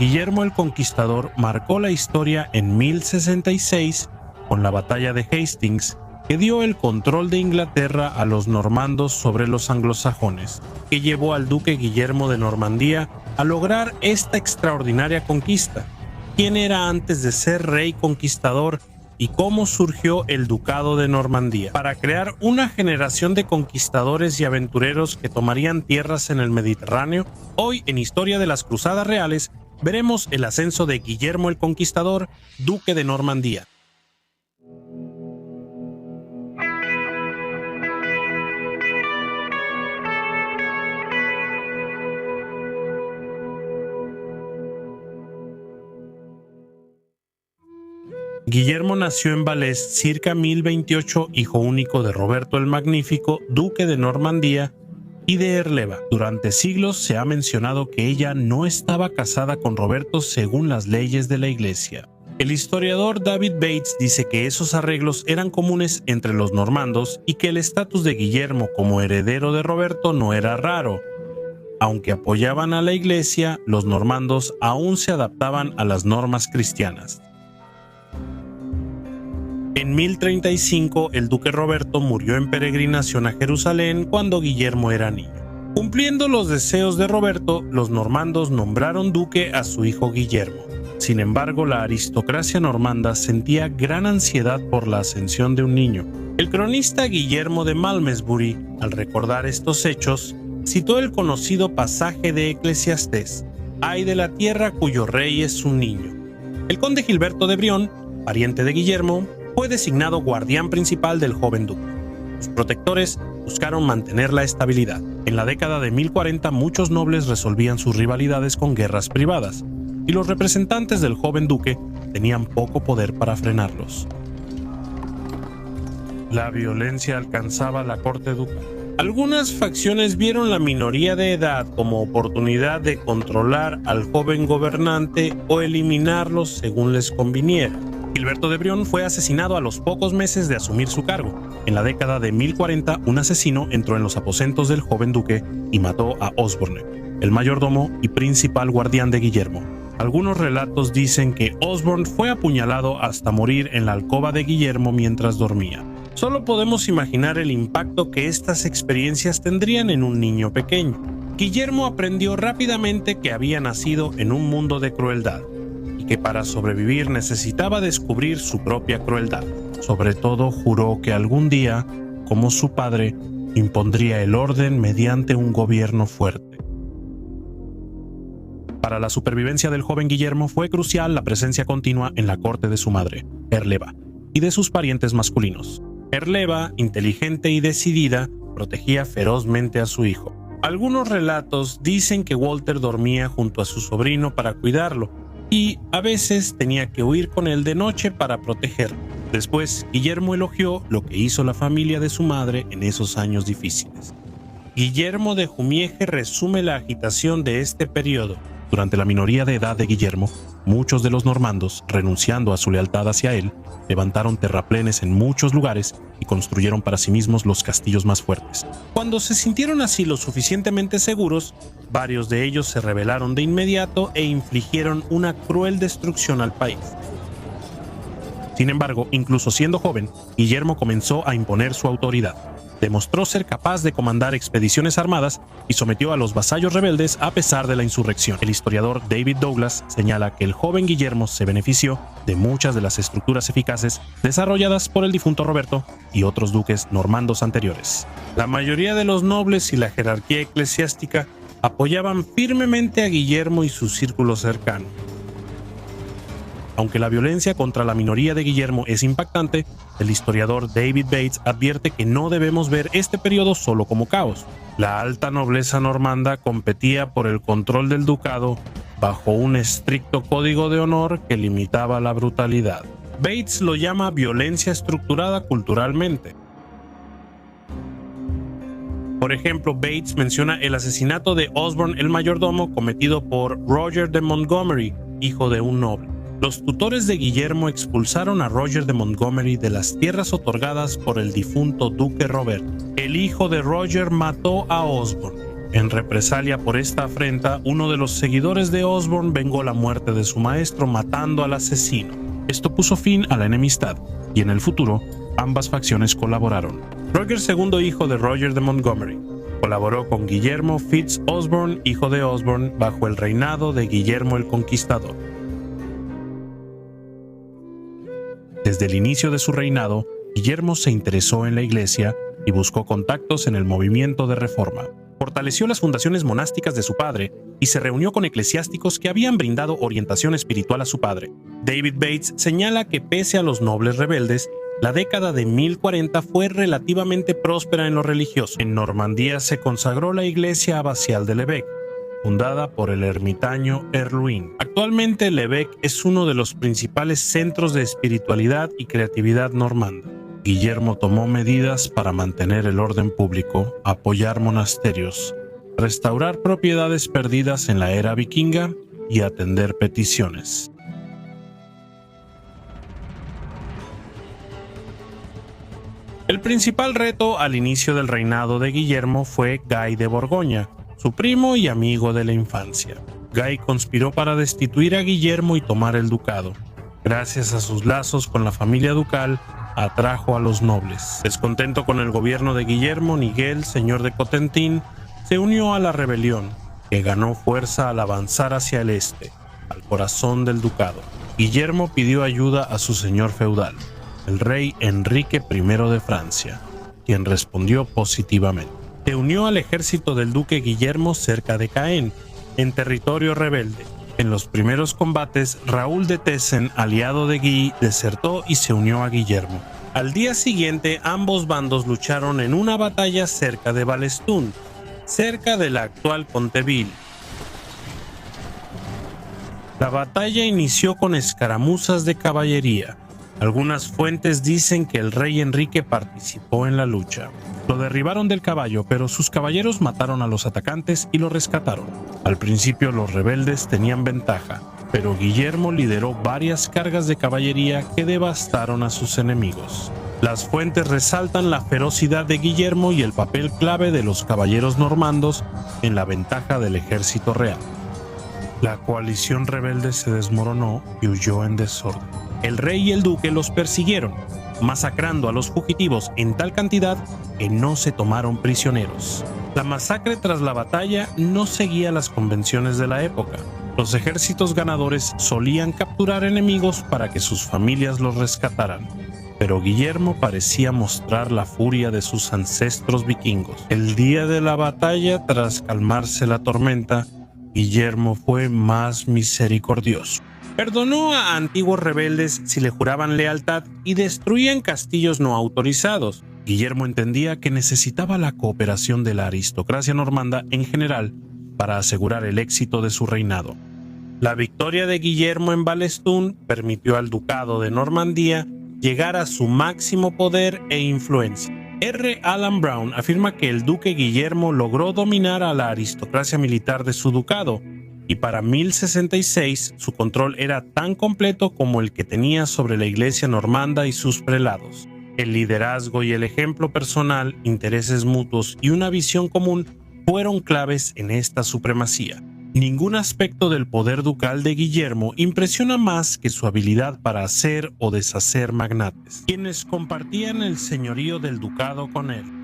Guillermo el Conquistador marcó la historia en 1066 con la batalla de Hastings, que dio el control de Inglaterra a los normandos sobre los anglosajones, que llevó al duque Guillermo de Normandía a lograr esta extraordinaria conquista. ¿Quién era antes de ser rey conquistador y cómo surgió el ducado de Normandía? Para crear una generación de conquistadores y aventureros que tomarían tierras en el Mediterráneo, hoy en Historia de las Cruzadas Reales veremos el ascenso de Guillermo el Conquistador, duque de Normandía. Guillermo nació en Valais circa 1028, hijo único de Roberto el Magnífico, duque de Normandía, y de Herleva. Durante siglos se ha mencionado que ella no estaba casada con Roberto según las leyes de la Iglesia. El historiador David Bates dice que esos arreglos eran comunes entre los normandos y que el estatus de Guillermo como heredero de Roberto no era raro. Aunque apoyaban a la Iglesia, los normandos aún se adaptaban a las normas cristianas. En 1035, el duque Roberto murió en peregrinación a Jerusalén cuando Guillermo era niño. Cumpliendo los deseos de Roberto, los normandos nombraron duque a su hijo Guillermo. Sin embargo, la aristocracia normanda sentía gran ansiedad por la ascensión de un niño. El cronista Guillermo de Malmesbury, al recordar estos hechos, citó el conocido pasaje de Eclesiastés: «Ay de la tierra cuyo rey es un niño». El conde Gilberto de Brión, pariente de Guillermo, fue designado guardián principal del joven duque. Sus protectores buscaron mantener la estabilidad. En la década de 1040 muchos nobles resolvían sus rivalidades con guerras privadas, y los representantes del joven duque tenían poco poder para frenarlos. La violencia alcanzaba la corte ducal. Algunas facciones vieron la minoría de edad como oportunidad de controlar al joven gobernante o eliminarlos según les conviniera. Gilberto de Brión fue asesinado a los pocos meses de asumir su cargo. En la década de 1040, un asesino entró en los aposentos del joven duque y mató a Osborne, el mayordomo y principal guardián de Guillermo. Algunos relatos dicen que Osborne fue apuñalado hasta morir en la alcoba de Guillermo mientras dormía. Solo podemos imaginar el impacto que estas experiencias tendrían en un niño pequeño. Guillermo aprendió rápidamente que había nacido en un mundo de crueldad, que para sobrevivir necesitaba descubrir su propia crueldad. Sobre todo juró que algún día, como su padre, impondría el orden mediante un gobierno fuerte. Para la supervivencia del joven Guillermo fue crucial la presencia continua en la corte de su madre, Herleva, y de sus parientes masculinos. Herleva, inteligente y decidida, protegía ferozmente a su hijo. Algunos relatos dicen que Walter dormía junto a su sobrino para cuidarlo, y a veces tenía que huir con él de noche para protegerlo. Después, Guillermo elogió lo que hizo la familia de su madre en esos años difíciles. Guillermo de Jumieje resume la agitación de este periodo. Durante la minoría de edad de Guillermo, muchos de los normandos, renunciando a su lealtad hacia él, levantaron terraplenes en muchos lugares y construyeron para sí mismos los castillos más fuertes. Cuando se sintieron así lo suficientemente seguros, varios de ellos se rebelaron de inmediato e infligieron una cruel destrucción al país. Sin embargo, incluso siendo joven, Guillermo comenzó a imponer su autoridad. Demostró ser capaz de comandar expediciones armadas y sometió a los vasallos rebeldes a pesar de la insurrección. El historiador David Douglas señala que el joven Guillermo se benefició de muchas de las estructuras eficaces desarrolladas por el difunto Roberto y otros duques normandos anteriores. La mayoría de los nobles y la jerarquía eclesiástica apoyaban firmemente a Guillermo y su círculo cercano. Aunque la violencia contra la minoría de Guillermo es impactante, el historiador David Bates advierte que no debemos ver este periodo solo como caos. La alta nobleza normanda competía por el control del ducado bajo un estricto código de honor que limitaba la brutalidad. Bates lo llama violencia estructurada culturalmente. Por ejemplo, Bates menciona el asesinato de Osborne el mayordomo cometido por Roger de Montgomery, hijo de un noble. Los tutores de Guillermo expulsaron a Roger de Montgomery de las tierras otorgadas por el difunto duque Robert. El hijo de Roger mató a Osborne. En represalia por esta afrenta, uno de los seguidores de Osborn vengó la muerte de su maestro matando al asesino. Esto puso fin a la enemistad, y en el futuro, ambas facciones colaboraron. Roger, segundo hijo de Roger de Montgomery, colaboró con Guillermo Fitz Osborn, hijo de Osborn, bajo el reinado de Guillermo el Conquistador. Desde el inicio de su reinado, Guillermo se interesó en la Iglesia y buscó contactos en el movimiento de reforma. Fortaleció las fundaciones monásticas de su padre y se reunió con eclesiásticos que habían brindado orientación espiritual a su padre. David Bates señala que pese a los nobles rebeldes, la década de 1040 fue relativamente próspera en lo religioso. En Normandía se consagró la iglesia abacial de Lévêque, fundada por el ermitaño Erluin. Actualmente Lévêque es uno de los principales centros de espiritualidad y creatividad normanda. Guillermo tomó medidas para mantener el orden público, apoyar monasterios, restaurar propiedades perdidas en la era vikinga y atender peticiones. El principal reto al inicio del reinado de Guillermo fue Guy de Borgoña, su primo y amigo de la infancia. Guy conspiró para destituir a Guillermo y tomar el ducado. Gracias a sus lazos con la familia ducal, atrajo a los nobles. Descontento con el gobierno de Guillermo, Nigel, señor de Cotentin, se unió a la rebelión, que ganó fuerza al avanzar hacia el este, al corazón del ducado. Guillermo pidió ayuda a su señor feudal, el rey Enrique I de Francia, quien respondió positivamente. Se unió al ejército del duque Guillermo cerca de Caen, en territorio rebelde. En los primeros combates, Raúl de Tessen, aliado de Guy, desertó y se unió a Guillermo. Al día siguiente, ambos bandos lucharon en una batalla cerca de Valestún, cerca de la actual Conteville. La batalla inició con escaramuzas de caballería. Algunas fuentes dicen que el rey Enrique participó en la lucha. Lo derribaron del caballo, pero sus caballeros mataron a los atacantes y lo rescataron. Al principio los rebeldes tenían ventaja, pero Guillermo lideró varias cargas de caballería que devastaron a sus enemigos. Las fuentes resaltan la ferocidad de Guillermo y el papel clave de los caballeros normandos en la ventaja del ejército real. La coalición rebelde se desmoronó y huyó en desorden. El rey y el duque los persiguieron, masacrando a los fugitivos en tal cantidad que no se tomaron prisioneros. La masacre tras la batalla no seguía las convenciones de la época. Los ejércitos ganadores solían capturar enemigos para que sus familias los rescataran, pero Guillermo parecía mostrar la furia de sus ancestros vikingos. El día de la batalla, tras calmarse la tormenta, Guillermo fue más misericordioso. Perdonó a antiguos rebeldes si le juraban lealtad y destruían castillos no autorizados. Guillermo entendía que necesitaba la cooperación de la aristocracia normanda en general para asegurar el éxito de su reinado. La victoria de Guillermo en Valestún permitió al ducado de Normandía llegar a su máximo poder e influencia. R. Alan Brown afirma que el duque Guillermo logró dominar a la aristocracia militar de su ducado, y para 1066 su control era tan completo como el que tenía sobre la iglesia normanda y sus prelados. El liderazgo y el ejemplo personal, intereses mutuos y una visión común fueron claves en esta supremacía. Ningún aspecto del poder ducal de Guillermo impresiona más que su habilidad para hacer o deshacer magnates, quienes compartían el señorío del ducado con él.